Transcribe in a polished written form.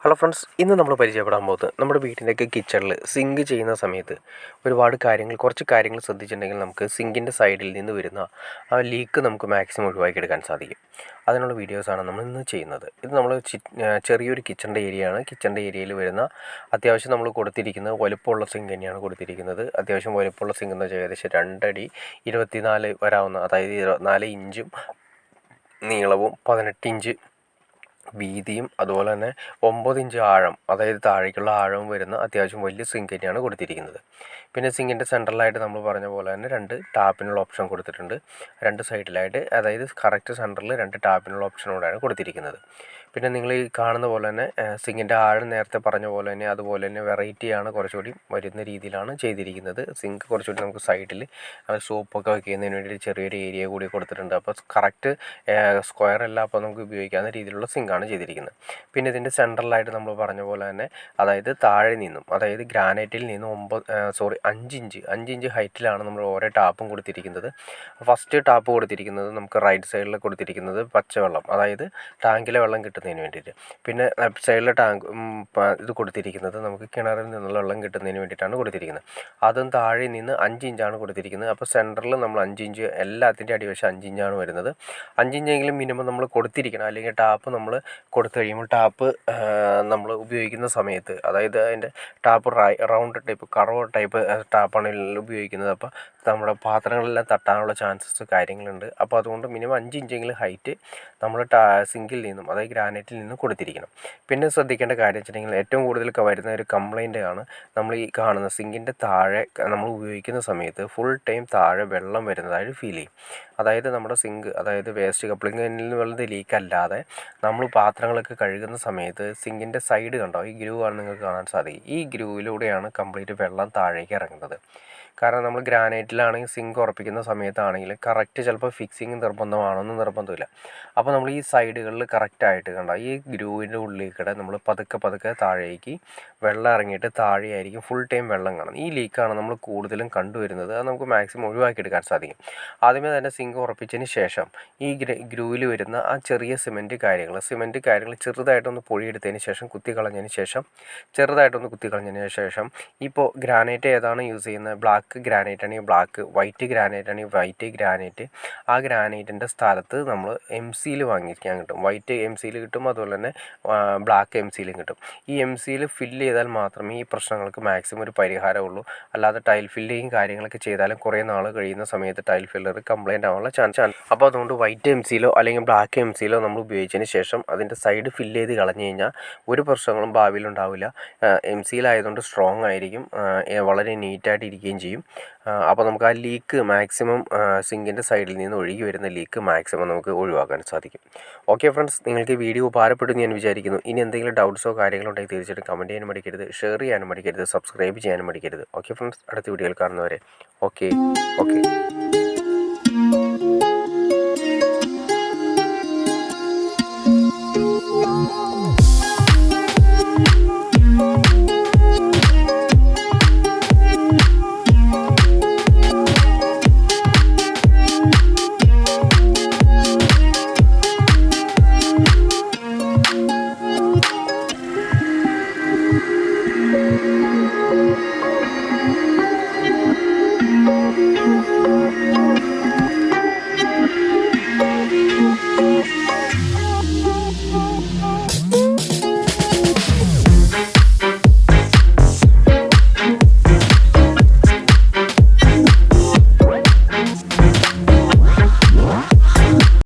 Hello friends, ഇന്ന് നമ്മൾ പരിചയപ്പെടാൻ പോകുന്നത് നമ്മുടെ വീട്ടിൻ്റെയൊക്കെ കിച്ചണിൽ സിങ്ക് ചെയ്യുന്ന സമയത്ത് കുറച്ച് കാര്യങ്ങൾ ശ്രദ്ധിച്ചിട്ടുണ്ടെങ്കിൽ നമുക്ക് സിങ്കിൻ്റെ സൈഡിൽ നിന്ന് വരുന്ന ആ ലീക്ക് നമുക്ക് മാക്സിമം ഒഴിവാക്കിയെടുക്കാൻ സാധിക്കും. അതിനുള്ള വീഡിയോസാണ് നമ്മൾ ഇന്ന് ചെയ്യുന്നത്. ഇത് നമ്മൾ ചെറിയൊരു കിച്ചണിൻ്റെ ഏരിയയാണ്. കിച്ചണിൻ്റെ ഏരിയയിൽ വരുന്ന അത്യാവശ്യം നമ്മൾ കൊടുത്തിരിക്കുന്നത് വലുപ്പമുള്ള സിങ്ക് തന്നെയാണ് കൊടുത്തിരിക്കുന്നത്. അത്യാവശ്യം വലുപ്പമുള്ള സിങ്ക് എന്ന് വെച്ചാൽ ഏകദേശം 2 അടി 24 വരാവുന്ന, അതായത് 24 ഇഞ്ചും നീളവും 18 ഇഞ്ച് വീതിയും അതുപോലെ തന്നെ 9 ഇഞ്ച് ആഴം, അതായത് താഴേക്കുള്ള ആഴവും വരുന്ന അത്യാവശ്യം വലിയ സിങ്ക് തന്നെയാണ് കൊടുത്തിരിക്കുന്നത്. പിന്നെ സിങ്കിൻ്റെ സെൻട്രലായിട്ട് നമ്മൾ പറഞ്ഞ പോലെ തന്നെ 2 ടാപ്പിനുള്ള ഓപ്ഷൻ കൊടുത്തിട്ടുണ്ട്. 2 സൈഡിലായിട്ട്, അതായത് കറക്റ്റ് സെൻറ്ററിൽ 2 ടാപ്പിനുള്ള ഓപ്ഷനോടെയാണ് കൊടുത്തിരിക്കുന്നത്. പിന്നെ നിങ്ങൾ ഈ കാണുന്ന പോലെ തന്നെ സിങ്കിൻ്റെ ആഴം നേരത്തെ പറഞ്ഞ പോലെ തന്നെ അതുപോലെ തന്നെ വെറൈറ്റിയാണ്, കുറച്ചുകൂടി വരുന്ന രീതിയിലാണ് ചെയ്തിരിക്കുന്നത്. സിങ്ക് കുറച്ചുകൂടി നമുക്ക് സൈഡിൽ സോപ്പൊക്കെ വയ്ക്കുന്നതിന് വേണ്ടി ചെറിയൊരു ഏരിയ കൂടി കൊടുത്തിട്ടുണ്ട്. അപ്പോൾ കറക്റ്റ് സ്ക്വയർ അല്ല, അപ്പോൾ നമുക്ക് ഉപയോഗിക്കാവുന്ന രീതിയിലുള്ള സിങ്കാണ് ചെയ്തിരിക്കുന്നത്. പിന്നെ ഇതിൻ്റെ സെൻട്രലായിട്ട് നമ്മൾ പറഞ്ഞ പോലെ തന്നെ, അതായത് താഴെ നിന്നും, അതായത് ഗ്രാനൈറ്റിൽ നിന്നും 5 ഇഞ്ച് ഹൈറ്റിലാണ് നമ്മൾ ഓരോ ടാപ്പും കൊടുത്തിരിക്കുന്നത്. ഫസ്റ്റ് ടാപ്പ് കൊടുത്തിരിക്കുന്നത് നമുക്ക് റൈറ്റ് സൈഡിൽ കൊടുത്തിരിക്കുന്നത് പച്ചവെള്ളം, അതായത് ടാങ്കിലെ വെള്ളം കിട്ടുന്നതിന് വേണ്ടിയിട്ട്. പിന്നെ ലെഫ്റ്റ് സൈഡിലെ ഇത് കൊടുത്തിരിക്കുന്നത് നമുക്ക് കിണറിൽ നിന്നുള്ള വെള്ളം കിട്ടുന്നതിന് വേണ്ടിയിട്ടാണ് കൊടുത്തിരിക്കുന്നത്. അതും താഴെ നിന്ന് 5 ഇഞ്ചാണ് കൊടുത്തിരിക്കുന്നത്. അപ്പോൾ സെൻറ്ററിൽ നമ്മൾ 5 ഇഞ്ച്, എല്ലാത്തിൻ്റെ അടിവശം 5 ഇഞ്ചാണ് വരുന്നത്. 5 ഇഞ്ചെങ്കിലും മിനിമം നമ്മൾ കൊടുത്തിരിക്കണം. അല്ലെങ്കിൽ ടാപ്പ് നമ്മൾ കൊടുത്തു കഴിയുമ്പോൾ ടാപ്പ് നമ്മൾ ഉപയോഗിക്കുന്ന സമയത്ത്, അതായത് അതിൻ്റെ tap round type, curve type ടാപ്പാണ് ഉപയോഗിക്കുന്നത്. അപ്പോൾ നമ്മുടെ പാത്രങ്ങളെല്ലാം തട്ടാനുള്ള ചാൻസസ് കാര്യങ്ങളുണ്ട്. അപ്പോൾ അതുകൊണ്ട് മിനിമം 5 ഇഞ്ചെങ്കിലും ഹൈറ്റ് നമ്മൾ സിങ്കിൽ നിന്നും, അതായത് ഗ്രാനൈറ്റിൽ നിന്നും കൊടുത്തിരിക്കണം. പിന്നെ ശ്രദ്ധിക്കേണ്ട കാര്യം വെച്ചിട്ടുണ്ടെങ്കിൽ, ഏറ്റവും കൂടുതൽ വരുന്ന ഒരു കംപ്ലൈൻ്റ് ആണ് നമ്മൾ ഈ കാണുന്ന സിങ്കിൻ്റെ താഴെ നമ്മൾ ഉപയോഗിക്കുന്ന സമയത്ത് ഫുൾ ടൈം താഴെ വെള്ളം വരുന്നതായിട്ട് ഫീൽ ചെയ്യും. അതായത് നമ്മുടെ സിങ്ക്, അതായത് വേസ്റ്റ് കപ്ലിങ്ങിൽ നിന്ന് വരുന്നത് ലീക്ക് അല്ലാതെ നമ്മൾ പാത്രങ്ങളൊക്കെ കഴുകുന്ന സമയത്ത് സിങ്കിൻ്റെ സൈഡ് കണ്ടോ, ഈ ഗ്രൂ ആണ് നിങ്ങൾക്ക് കാണാൻ സാധിക്കും. ഈ ഗ്രൂവിലൂടെയാണ് കംപ്ലീറ്റ് വെള്ളം താഴേക്ക് ഇറങ്ങുന്നത്. കാരണം നമ്മൾ ഗ്രാനൈറ്റിലാണെങ്കിൽ സിങ്ക് ഉറപ്പിക്കുന്ന സമയത്താണെങ്കിൽ കറക്റ്റ് ചിലപ്പോൾ ഫിക്സിങ് നിർബന്ധമാണെന്ന് നിർബന്ധമില്ല. അപ്പോൾ നമ്മൾ ഈ സൈഡുകളിൽ കറക്റ്റായിട്ട് കണ്ടോ, ഈ ഗ്രൂവിൻ്റെ ഉള്ളിൽ നമ്മൾ പതുക്കെ താഴേക്ക് വെള്ളം ഇറങ്ങിയിട്ട് താഴെയായിരിക്കും ഫുൾ ടൈം വെള്ളം കാണുന്നത്. ഈ ലീക്കാണ് നമ്മൾ കൂടുതലും കണ്ടുവരുന്നത്. അത് നമുക്ക് മാക്സിമം ഒഴിവാക്കിയെടുക്കാൻ സാധിക്കും. ആദ്യമേ തന്നെ സിങ്ക് ഉറപ്പിച്ചതിന് ശേഷം ഈ ഗ്രൂവിൽ വരുന്ന ആ ചെറിയ സിമെൻറ്റ് കാര്യങ്ങൾ ചെറുതായിട്ടൊന്ന് പൊഴിയെടുത്തതിന് ശേഷം ചെറുതായിട്ടൊന്ന് കുത്തി കളഞ്ഞതിന് ശേഷം ഇപ്പോൾ ഗ്രാനൈറ്റ് ഏതാണ് യൂസ് ചെയ്യുന്നത്, ബ്ലാക്ക് ഗ്രാനൈറ്റ് ആണെങ്കിൽ ബ്ലാക്ക്, വൈറ്റ് ഗ്രാനൈറ്റ് ആണെങ്കിൽ വൈറ്റ് ഗ്രാനൈറ്റ്, ആ ഗ്രാനൈറ്റിൻ്റെ സ്ഥലത്ത് നമ്മൾ MCയിൽ വാങ്ങിക്കാൻ കിട്ടും. വൈറ്റ് MCയിൽ കിട്ടും, അതുപോലെ തന്നെ ബ്ലാക്ക് MCയിലും കിട്ടും. ഈ MCയിൽ ഫില്ല് ചെയ്താൽ മാത്രമേ ഈ പ്രശ്നങ്ങൾക്ക് മാക്സിമം ഒരു പരിഹാരമുള്ളൂ. അല്ലാതെ ടൈൽ ഫില്ലിങ് കാര്യങ്ങളൊക്കെ ചെയ്താലും കുറേ നാൾ കഴിയുന്ന സമയത്ത് ടൈൽ ഫില്ലർ കംപ്ലൈൻ്റ് ആവാനുള്ള ചാൻസ്. അപ്പോൾ അതുകൊണ്ട് വൈറ്റ് MCയിലോ അല്ലെങ്കിൽ ബ്ലാക്ക് MCയിലോ നമ്മൾ ഉപയോഗിച്ചതിന് ശേഷം അതിൻ്റെ സൈഡ് ഫില്ല് ചെയ്ത് കളഞ്ഞു കഴിഞ്ഞാൽ ഒരു പ്രശ്നങ്ങളും ഭാവിയിൽ ഉണ്ടാവില്ല. MCയിലായതുകൊണ്ട് സ്ട്രോങ് ആയിരിക്കും, വളരെ നീറ്റായിട്ട് ഇരിക്കുകയും ചെയ്യും. അപ്പോൾ നമുക്ക് ആ ലീക്ക് മാക്സിമം, സിങ്കിൻ്റെ സൈഡിൽ നിന്ന് ഒഴുകി വരുന്ന ലീക്ക് മാക്സിമം നമുക്ക് ഒഴിവാക്കാൻ സാധിക്കും. ഓക്കെ ഫ്രണ്ട്സ്, നിങ്ങൾക്ക് ഈ വീഡിയോ ഉപകാരപ്പെട്ടു ഞാൻ വിചാരിക്കുന്നു. ഇനി എന്തെങ്കിലും ഡൗട്ട്സോ കാര്യങ്ങളോ ഉണ്ടെങ്കിൽ തീർച്ചയായിട്ടും കമൻറ്റ് ചെയ്യാനും മടിക്കരുത്, ഷെയർ ചെയ്യാനും മടിക്കരുത്, സബ്സ്ക്രൈബ് ചെയ്യാനും മടിക്കരുത്. ഓക്കെ ഫ്രണ്ട്സ്, അടുത്ത വീഡിയോയിൽ കാണുന്നവരെ ഓക്കെ.